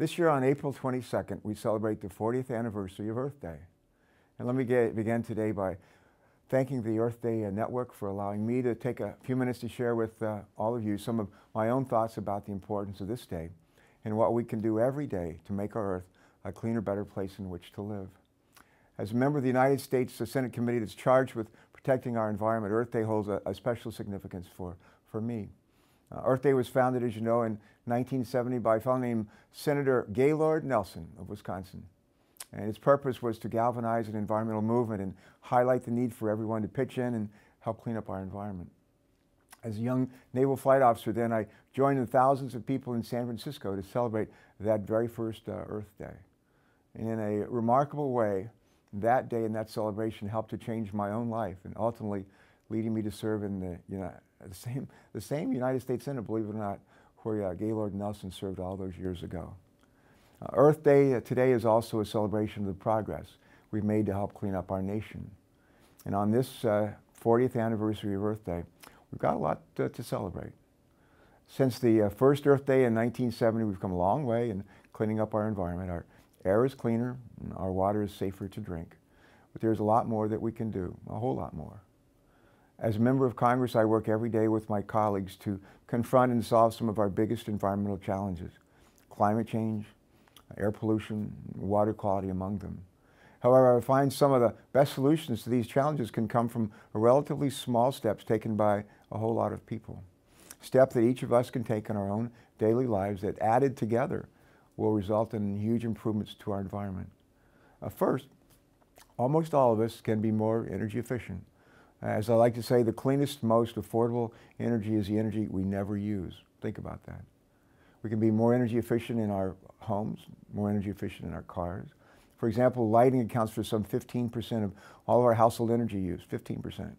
This year on April 22nd, we celebrate the 40th anniversary of Earth Day. And let me begin today by thanking the Earth Day Network for allowing me to take a few minutes to share with all of you some of my own thoughts about the importance of this day and what we can do every day to make our Earth a cleaner, better place in which to live. As a member of the United States Senate committee that's charged with protecting our environment, Earth Day holds a special significance for me. Earth Day was founded, as you know, in 1970 by a fellow named Senator Gaylord Nelson of Wisconsin. And its purpose was to galvanize an environmental movement and highlight the need for everyone to pitch in and help clean up our environment. As a young naval flight officer then, I joined the thousands of people in San Francisco to celebrate that very first Earth Day. And in a remarkable way, that day and that celebration helped to change my own life and ultimately leading me to serve in the same United States Senate, believe it or not, where Gaylord Nelson served all those years ago. Earth Day today is also a celebration of the progress we've made to help clean up our nation. And on this 40th anniversary of Earth Day, we've got a lot to celebrate. Since the first Earth Day in 1970, we've come a long way in cleaning up our environment. Our air is cleaner, and our water is safer to drink. But there's a lot more that we can do, a whole lot more. As a member of Congress, I work every day with my colleagues to confront and solve some of our biggest environmental challenges: climate change, air pollution, water quality among them. However, I find some of the best solutions to these challenges can come from relatively small steps taken by a whole lot of people. Steps that each of us can take in our own daily lives that added together will result in huge improvements to our environment. First, almost all of us can be more energy efficient. As I like to say, the cleanest, most affordable energy is the energy we never use. Think about that. We can be more energy efficient in our homes, more energy efficient in our cars. For example, lighting accounts for some 15% of all of our household energy use, 15%.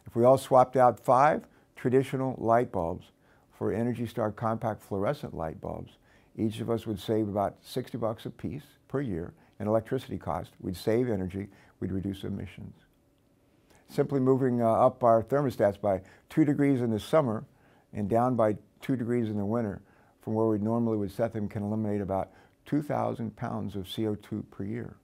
If we all swapped out 5 traditional light bulbs for Energy Star compact fluorescent light bulbs, each of us would save about $60 a piece per year in electricity cost. We'd save energy, we'd reduce emissions. Simply moving up our thermostats by 2 degrees in the summer and down by 2 degrees in the winter from where we normally would set them can eliminate about 2,000 pounds of CO2 per year.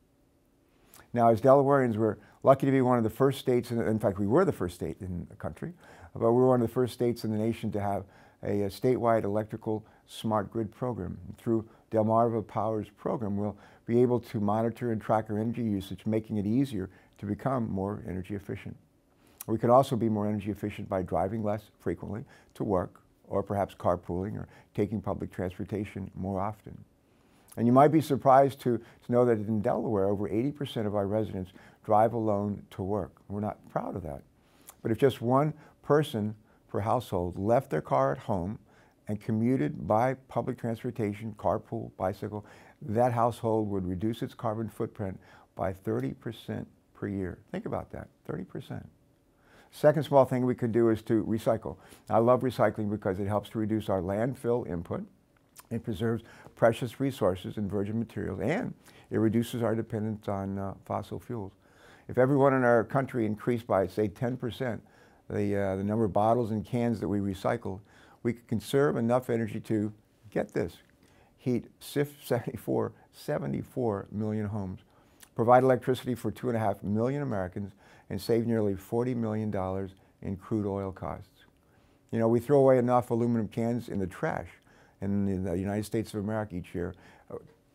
Now, as Delawareans, we're lucky to be one of the first states, in fact, we were the first state in the country, but we were one of the first states in the nation to have a statewide electrical smart grid program. Through Delmarva Power's program, we'll be able to monitor and track our energy usage, making it easier to become more energy efficient. We could also be more energy efficient by driving less frequently to work, or perhaps carpooling or taking public transportation more often. And you might be surprised to know that in Delaware, over 80% of our residents drive alone to work. We're not proud of that. But if just one person per household left their car at home and commuted by public transportation, carpool, bicycle, that household would reduce its carbon footprint by 30% per year. Think about that, 30%. Second small thing we could do is to recycle. I love recycling because it helps to reduce our landfill input. It preserves precious resources and virgin materials, and it reduces our dependence on fossil fuels. If everyone in our country increased by, say, 10% the number of bottles and cans that we recycle, we could conserve enough energy to, get this, heat 74 million homes, provide electricity for 2.5 million Americans, and save nearly $40 million in crude oil costs. You know, we throw away enough aluminum cans in the trash in the United States of America each year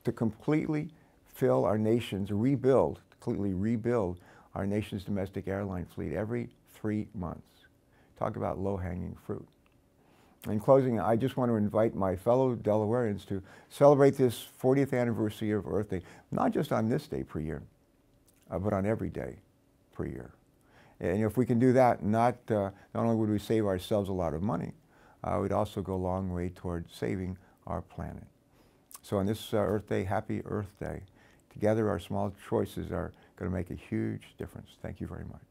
to completely fill our nation's, completely rebuild our nation's domestic airline fleet every 3 months. Talk about low-hanging fruit. In closing, I just want to invite my fellow Delawareans to celebrate this 40th anniversary of Earth Day, not just on this day per year, but on every day per year. And if we can do that, not only would we save ourselves a lot of money, we'd also go a long way toward saving our planet. So on this Earth Day, happy Earth Day. Together, our small choices are going to make a huge difference. Thank you very much.